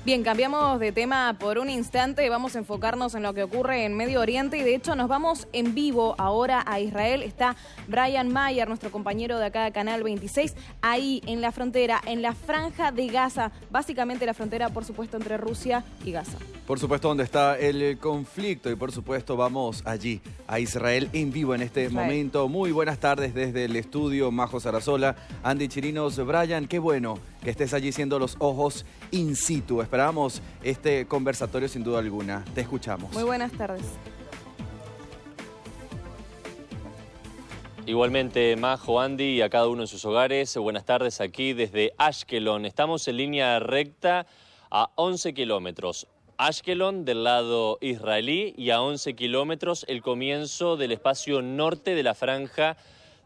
Bien, cambiamos de tema por un instante, vamos a enfocarnos en lo que ocurre en Medio Oriente y de hecho nos vamos en vivo ahora a Israel. Está Brian Mayer, nuestro compañero de acá de Canal 26, ahí en la frontera, en la franja de Gaza, básicamente la frontera, por supuesto, entre Rusia y Gaza. Por supuesto, donde está el conflicto y por supuesto vamos allí, a Israel en vivo en este momento. Muy buenas tardes desde el estudio, Majo Sarasola, Andy Chirinos. Brian, qué bueno que estés allí siendo los ojos in situ. Esperamos este conversatorio sin duda alguna. Te escuchamos. Muy buenas tardes. Igualmente, Majo, Andy y a cada uno en sus hogares. Buenas tardes aquí desde Ashkelon. Estamos en línea recta a 11 kilómetros. Ashkelon del lado israelí y a 11 kilómetros el comienzo del espacio norte de la franja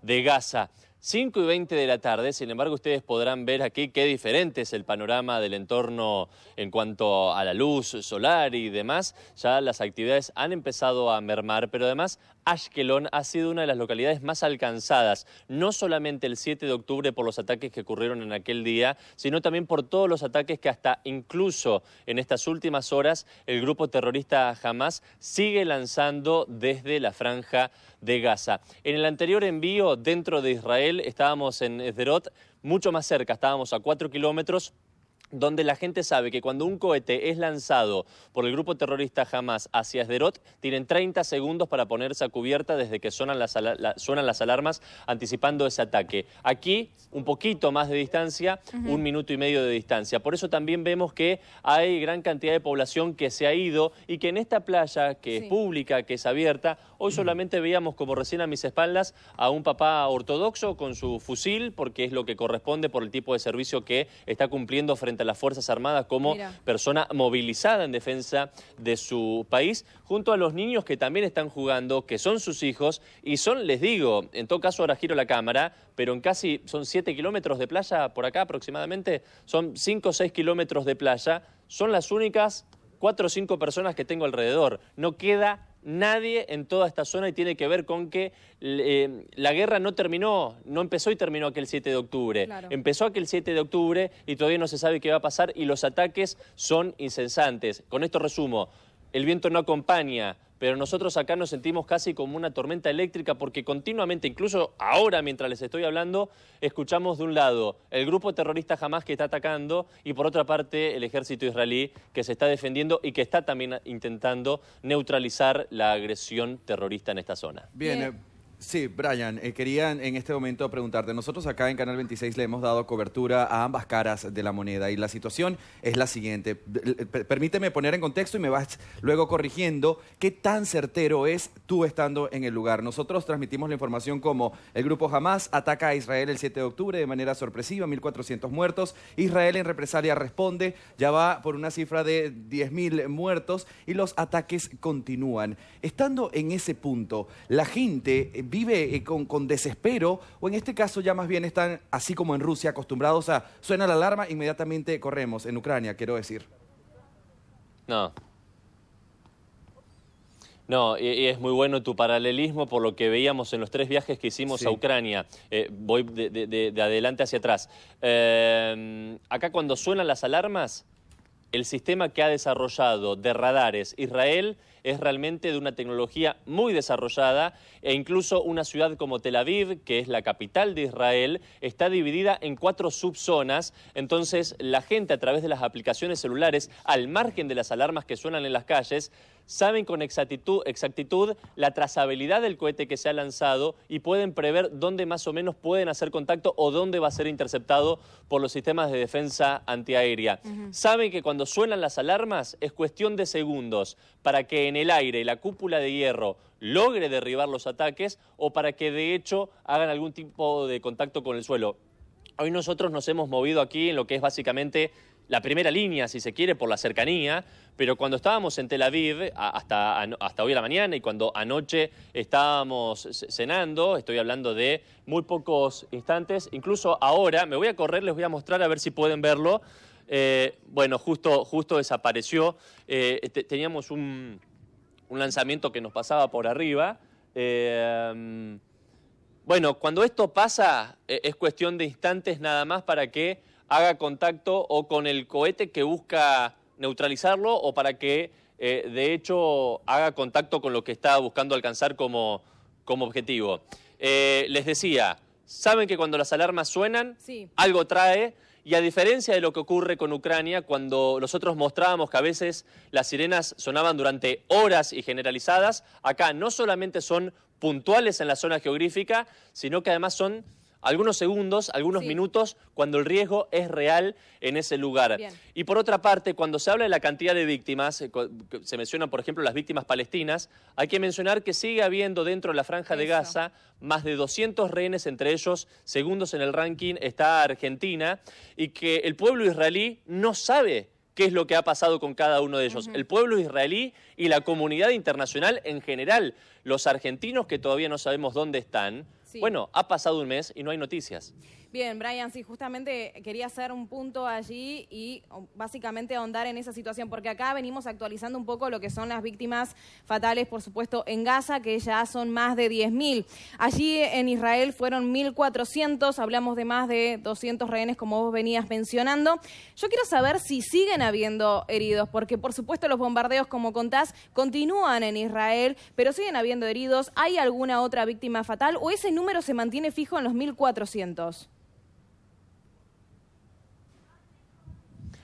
de Gaza. 5:20 de la tarde, sin embargo ustedes podrán ver aquí qué diferente es el panorama del entorno en cuanto a la luz solar y demás. Ya las actividades han empezado a mermar, pero además Ashkelon ha sido una de las localidades más alcanzadas, no solamente el 7 de octubre por los ataques que ocurrieron en aquel día, sino también por todos los ataques que hasta incluso en estas últimas horas el grupo terrorista Hamas sigue lanzando desde la franja de Gaza. En el anterior envío dentro de Israel estábamos en Sderot, mucho más cerca, estábamos a 4 kilómetros, donde la gente sabe que cuando un cohete es lanzado por el grupo terrorista Hamas hacia Sderot, tienen 30 segundos para ponerse a cubierta desde que suenan las alarmas anticipando ese ataque. Aquí, un poquito más de distancia, 1 minuto y medio de distancia. Por eso también vemos que hay gran cantidad de población que se ha ido y que en esta playa, que es pública, que es abierta, hoy solamente veíamos, como recién a mis espaldas, a un papá ortodoxo con su fusil, porque es lo que corresponde por el tipo de servicio que está cumpliendo frente a las Fuerzas Armadas como persona movilizada en defensa de su país, junto a los niños que también están jugando, que son sus hijos, y son, les digo, en todo caso ahora giro la cámara, pero en casi son 7 kilómetros de playa por acá aproximadamente, son 5 o 6 kilómetros de playa, son las únicas 4 o 5 personas que tengo alrededor, no queda nadie en toda esta zona y tiene que ver con que la guerra no empezó y terminó aquel 7 de octubre. Claro. Empezó aquel 7 de octubre y todavía no se sabe qué va a pasar y los ataques son incesantes. Con esto resumo, el viento no acompaña, pero nosotros acá nos sentimos casi como una tormenta eléctrica porque continuamente, incluso ahora mientras les estoy hablando, escuchamos de un lado el grupo terrorista Hamas que está atacando y por otra parte el ejército israelí que se está defendiendo y que está también intentando neutralizar la agresión terrorista en esta zona. Bien. Sí, Brian, quería en este momento preguntarte, nosotros acá en Canal 26 le hemos dado cobertura a ambas caras de la moneda y la situación es la siguiente. Permíteme poner en contexto y me vas luego corrigiendo qué tan certero es tú estando en el lugar. Nosotros transmitimos la información como el grupo Hamas ataca a Israel el 7 de octubre de manera sorpresiva, 1.400 muertos. Israel en represalia responde, ya va por una cifra de 10.000 muertos y los ataques continúan. Estando en ese punto, la gente vive con desespero o en este caso ya más bien están, así como en Rusia, acostumbrados a suena la alarma, inmediatamente corremos, en Ucrania, quiero decir. No, y es muy bueno tu paralelismo por lo que veíamos en los 3 viajes que hicimos a Ucrania. Voy de adelante hacia atrás. Acá cuando suenan las alarmas, el sistema que ha desarrollado de radares Israel es realmente de una tecnología muy desarrollada e incluso una ciudad como Tel Aviv, que es la capital de Israel, está dividida en 4 subzonas. Entonces la gente a través de las aplicaciones celulares, al margen de las alarmas que suenan en las calles, saben con exactitud la trazabilidad del cohete que se ha lanzado y pueden prever dónde más o menos pueden hacer contacto o dónde va a ser interceptado por los sistemas de defensa antiaérea. Saben que cuando suenan las alarmas es cuestión de segundos para que en el aire la cúpula de hierro logre derribar los ataques o para que de hecho hagan algún tipo de contacto con el suelo. Hoy nosotros nos hemos movido aquí en lo que es básicamente la primera línea, si se quiere, por la cercanía, pero cuando estábamos en Tel Aviv, hasta hoy a la mañana, y cuando anoche estábamos cenando, estoy hablando de muy pocos instantes, incluso ahora, me voy a correr, les voy a mostrar a ver si pueden verlo. Bueno, justo desapareció, teníamos un lanzamiento que nos pasaba por arriba. Bueno, cuando esto pasa, es cuestión de instantes nada más para que haga contacto o con el cohete que busca neutralizarlo o para que, de hecho, haga contacto con lo que está buscando alcanzar como objetivo. Les decía, saben que cuando las alarmas suenan, sí, algo trae, y a diferencia de lo que ocurre con Ucrania, cuando nosotros mostrábamos que a veces las sirenas sonaban durante horas y generalizadas, acá no solamente son puntuales en la zona geográfica, sino que además son algunos segundos, algunos sí, minutos, cuando el riesgo es real en ese lugar. Bien. Y por otra parte, cuando se habla de la cantidad de víctimas, se mencionan, por ejemplo, las víctimas palestinas, hay que mencionar que sigue habiendo dentro de la Franja de Gaza más de 200 rehenes, entre ellos, segundos en el ranking, está Argentina, y que el pueblo israelí no sabe qué es lo que ha pasado con cada uno de ellos. El pueblo israelí y la comunidad internacional en general, los argentinos que todavía no sabemos dónde están. Sí. Bueno, ha pasado un mes y no hay noticias. Bien, Brian, sí, justamente quería hacer un punto allí y básicamente ahondar en esa situación, porque acá venimos actualizando un poco lo que son las víctimas fatales, por supuesto, en Gaza, que ya son más de 10.000. Allí en Israel fueron 1.400, hablamos de más de 200 rehenes, como vos venías mencionando. Yo quiero saber si siguen habiendo heridos, porque por supuesto los bombardeos, como contás, continúan en Israel, pero siguen habiendo heridos. ¿Hay alguna otra víctima fatal o ese número se mantiene fijo en los 1.400?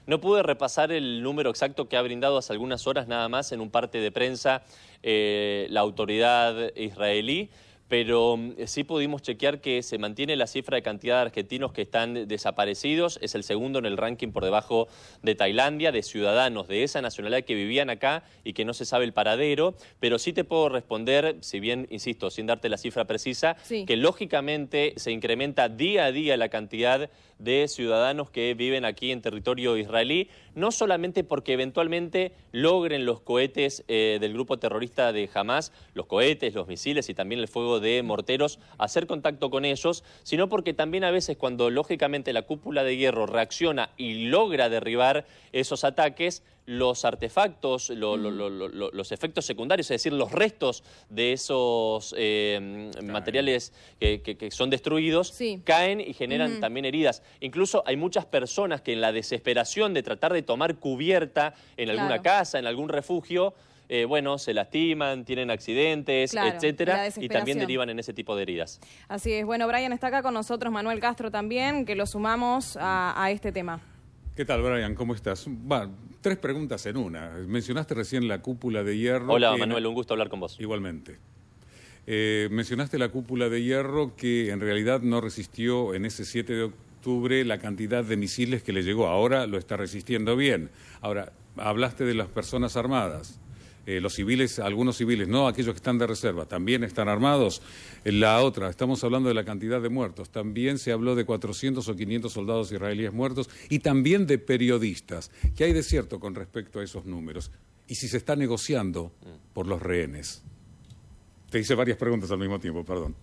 No pude repasar el número exacto que ha brindado hace algunas horas nada más en un parte de prensa la autoridad israelí, pero sí pudimos chequear que se mantiene la cifra de cantidad de argentinos que están desaparecidos. Es el segundo en el ranking por debajo de Tailandia, de ciudadanos de esa nacionalidad que vivían acá y que no se sabe el paradero. Pero sí te puedo responder, si bien, insisto, sin darte la cifra precisa, sí, que lógicamente se incrementa día a día la cantidad de ciudadanos que viven aquí en territorio israelí, no solamente porque eventualmente logren los cohetes del grupo terrorista de Hamas, los cohetes, los misiles y también el fuego de morteros, hacer contacto con ellos, sino porque también a veces cuando lógicamente la cúpula de hierro reacciona y logra derribar esos ataques, los artefactos, los efectos secundarios, es decir, los restos de esos materiales que son destruidos, sí, caen y generan también heridas. Incluso hay muchas personas que en la desesperación de tratar de tomar cubierta en alguna casa, en algún refugio, bueno, se lastiman, tienen accidentes, etcétera, y también derivan en ese tipo de heridas. Así es. Bueno, Brian está acá con nosotros, Manuel Castro también, que lo sumamos a este tema. ¿Qué tal, Brian? ¿Cómo estás? Tres preguntas en una. Mencionaste recién la cúpula de hierro. Hola, Manuel, un gusto hablar con vos. Igualmente. Mencionaste la cúpula de hierro que en realidad no resistió en ese 7 de octubre la cantidad de misiles que le llegó. Ahora lo está resistiendo bien. Ahora, hablaste de las personas armadas. Los civiles, algunos civiles, no aquellos que están de reserva, también están armados. La otra, estamos hablando de la cantidad de muertos. También se habló de 400 o 500 soldados israelíes muertos y también de periodistas. ¿Qué hay de cierto con respecto a esos números? Y si se está negociando por los rehenes. Te hice varias preguntas al mismo tiempo, perdón.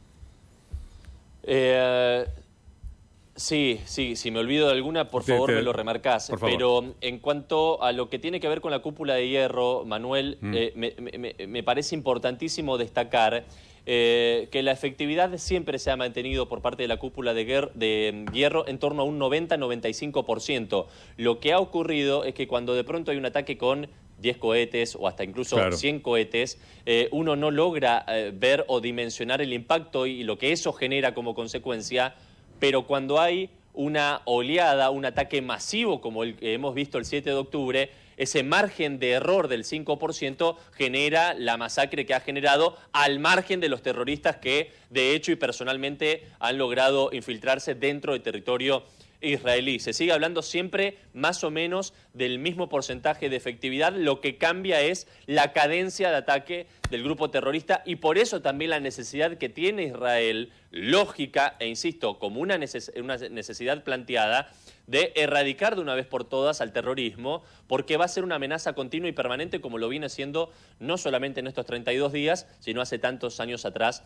Sí, si me olvido de alguna, por favor me lo remarcás. Por favor. Pero en cuanto a lo que tiene que ver con la cúpula de hierro, Manuel, me parece importantísimo destacar que la efectividad siempre se ha mantenido por parte de la cúpula de hierro en torno a un 90-95%. Lo que ha ocurrido es que cuando de pronto hay un ataque con 10 cohetes o hasta incluso 100 cohetes, uno no logra ver o dimensionar el impacto y lo que eso genera como consecuencia. Pero cuando hay una oleada, un ataque masivo como el que hemos visto el 7 de octubre, ese margen de error del 5% genera la masacre que ha generado al margen de los terroristas que de hecho y personalmente han logrado infiltrarse dentro del territorio israelí. Se sigue hablando siempre más o menos del mismo porcentaje de efectividad, lo que cambia es la cadencia de ataque del grupo terrorista y por eso también la necesidad que tiene Israel, lógica e insisto, como una necesidad planteada, de erradicar de una vez por todas al terrorismo, porque va a ser una amenaza continua y permanente como lo viene siendo no solamente en estos 32 días, sino hace tantos años atrás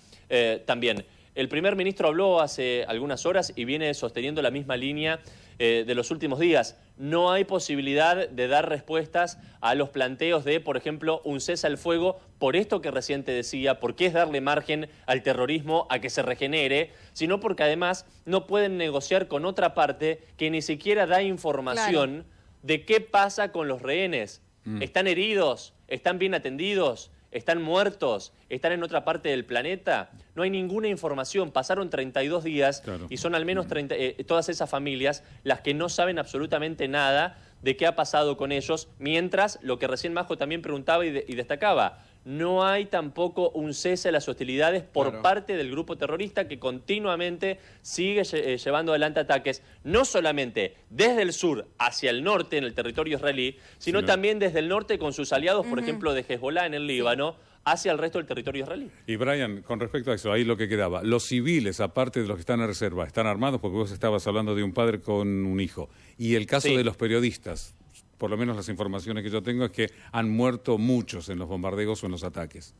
también. El primer ministro habló hace algunas horas y viene sosteniendo la misma línea de los últimos días. No hay posibilidad de dar respuestas a los planteos de, por ejemplo, un cese al fuego, por esto que recién te decía, porque es darle margen al terrorismo a que se regenere, sino porque además no pueden negociar con otra parte que ni siquiera da información de qué pasa con los rehenes. ¿Están heridos? ¿Están bien atendidos? ¿Están muertos? ¿Están en otra parte del planeta? No hay ninguna información. Pasaron 32 días y son al menos todas esas familias las que no saben absolutamente nada de qué ha pasado con ellos, mientras, lo que recién Majo también preguntaba y destacaba, no hay tampoco un cese a las hostilidades por parte del grupo terrorista que continuamente sigue llevando adelante ataques, no solamente desde el sur hacia el norte en el territorio israelí, sino también desde el norte con sus aliados, por ejemplo, de Hezbollah en el Líbano, hacia el resto del territorio israelí. Y Brian, con respecto a eso, ahí lo que quedaba, los civiles, aparte de los que están en reserva, ¿están armados? Porque vos estabas hablando de un padre con un hijo. Y el caso de los periodistas, por lo menos las informaciones que yo tengo es que han muerto muchos en los bombardeos o en los ataques.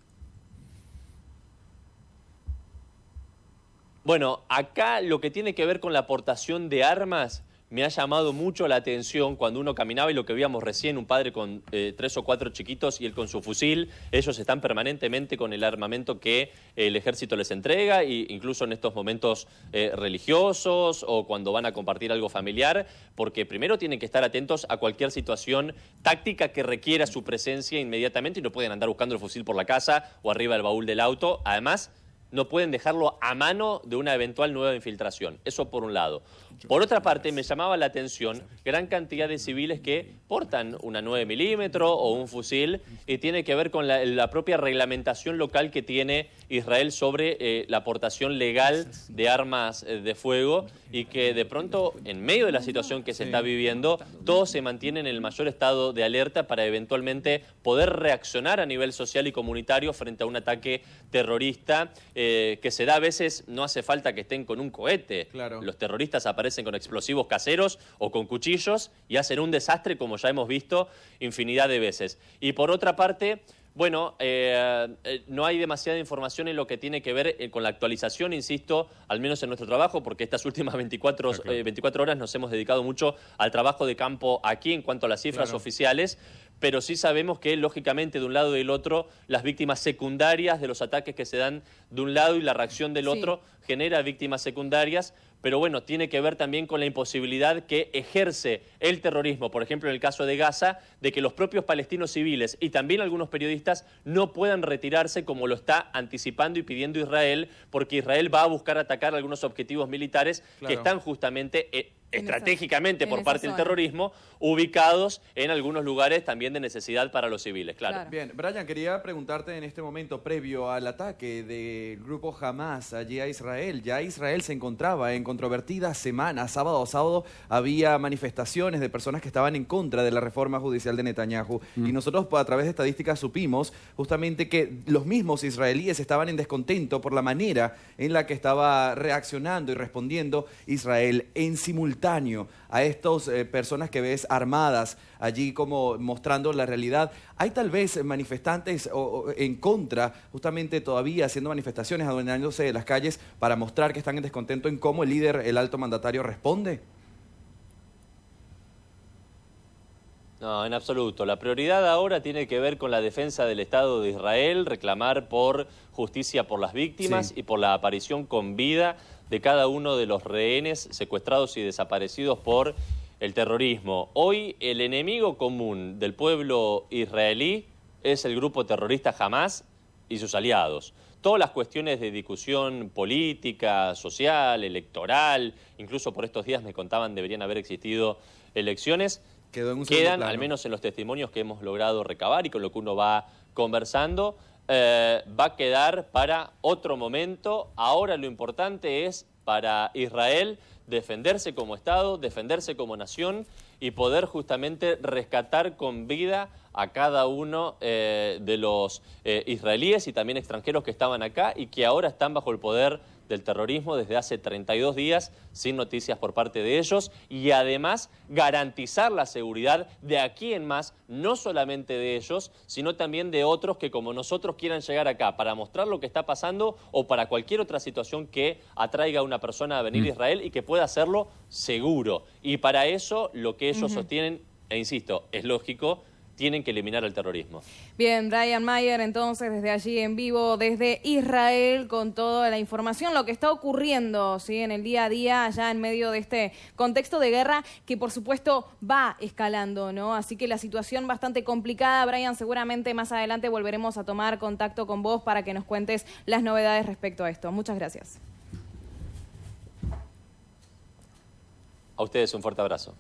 Bueno, acá lo que tiene que ver con la aportación de armas me ha llamado mucho la atención cuando uno caminaba y lo que veíamos recién, un padre con 3 o 4 chiquitos y él con su fusil. Ellos están permanentemente con el armamento que el ejército les entrega, e incluso en estos momentos religiosos o cuando van a compartir algo familiar, porque primero tienen que estar atentos a cualquier situación táctica que requiera su presencia inmediatamente y no pueden andar buscando el fusil por la casa o arriba del baúl del auto. Además, no pueden dejarlo a mano de una eventual nueva infiltración. Eso por un lado. Por otra parte, me llamaba la atención gran cantidad de civiles que portan una 9 milímetros o un fusil y tiene que ver con la propia reglamentación local que tiene Israel sobre la aportación legal de armas de fuego y que de pronto, en medio de la situación que se está viviendo, todos se mantienen en el mayor estado de alerta para eventualmente poder reaccionar a nivel social y comunitario frente a un ataque terrorista que se da a veces, no hace falta que estén con un cohete. Los terroristas aparecen con explosivos caseros o con cuchillos y hacen un desastre como ya hemos visto infinidad de veces. Y por otra parte, bueno, no hay demasiada información en lo que tiene que ver con la actualización, insisto, al menos en nuestro trabajo, porque estas últimas 24 horas nos hemos dedicado mucho al trabajo de campo aquí en cuanto a las cifras oficiales, pero sí sabemos que, lógicamente, de un lado y del otro, las víctimas secundarias de los ataques que se dan de un lado y la reacción del otro genera víctimas secundarias, pero bueno, tiene que ver también con la imposibilidad que ejerce el terrorismo, por ejemplo, en el caso de Gaza, de que los propios palestinos civiles y también algunos periodistas no puedan retirarse como lo está anticipando y pidiendo Israel, porque Israel va a buscar atacar algunos objetivos militares que están justamente estratégicamente por parte del terrorismo, ubicados en algunos lugares también de necesidad para los civiles, claro. Bien, Brian, quería preguntarte en este momento, previo al ataque del grupo Hamas allí a Israel, ya Israel se encontraba en controvertidas semanas, sábado a sábado había manifestaciones de personas que estaban en contra de la reforma judicial de Netanyahu, y nosotros a través de estadísticas supimos justamente que los mismos israelíes estaban en descontento por la manera en la que estaba reaccionando y respondiendo Israel en simultáneo a estas personas que ves armadas allí como mostrando la realidad. ¿Hay tal vez manifestantes en contra, justamente todavía haciendo manifestaciones, adueñándose de las calles para mostrar que están en descontento en cómo el líder, el alto mandatario, responde? No, en absoluto. La prioridad ahora tiene que ver con la defensa del Estado de Israel, reclamar por justicia por las víctimas y por la aparición con vida de cada uno de los rehenes secuestrados y desaparecidos por el terrorismo. Hoy el enemigo común del pueblo israelí es el grupo terrorista Hamas y sus aliados. Todas las cuestiones de discusión política, social, electoral, incluso por estos días me contaban deberían haber existido elecciones, quedan, al menos en los testimonios que hemos logrado recabar y con lo que uno va conversando, va a quedar para otro momento. Ahora lo importante es para Israel defenderse como Estado, defenderse como nación y poder justamente rescatar con vida a cada uno de los israelíes y también extranjeros que estaban acá y que ahora están bajo el poder del terrorismo desde hace 32 días, sin noticias por parte de ellos, y además garantizar la seguridad de aquí en más, no solamente de ellos, sino también de otros que como nosotros quieran llegar acá para mostrar lo que está pasando o para cualquier otra situación que atraiga a una persona a venir a Israel y que pueda hacerlo seguro. Y para eso lo que ellos sostienen, e insisto, es lógico, tienen que eliminar el terrorismo. Bien, Brian Mayer, entonces, desde allí en vivo, desde Israel, con toda la información, lo que está ocurriendo, ¿sí?, en el día a día, allá en medio de este contexto de guerra que, por supuesto, va escalando, ¿no? Así que la situación bastante complicada. Brian, seguramente más adelante volveremos a tomar contacto con vos para que nos cuentes las novedades respecto a esto. Muchas gracias. A ustedes un fuerte abrazo.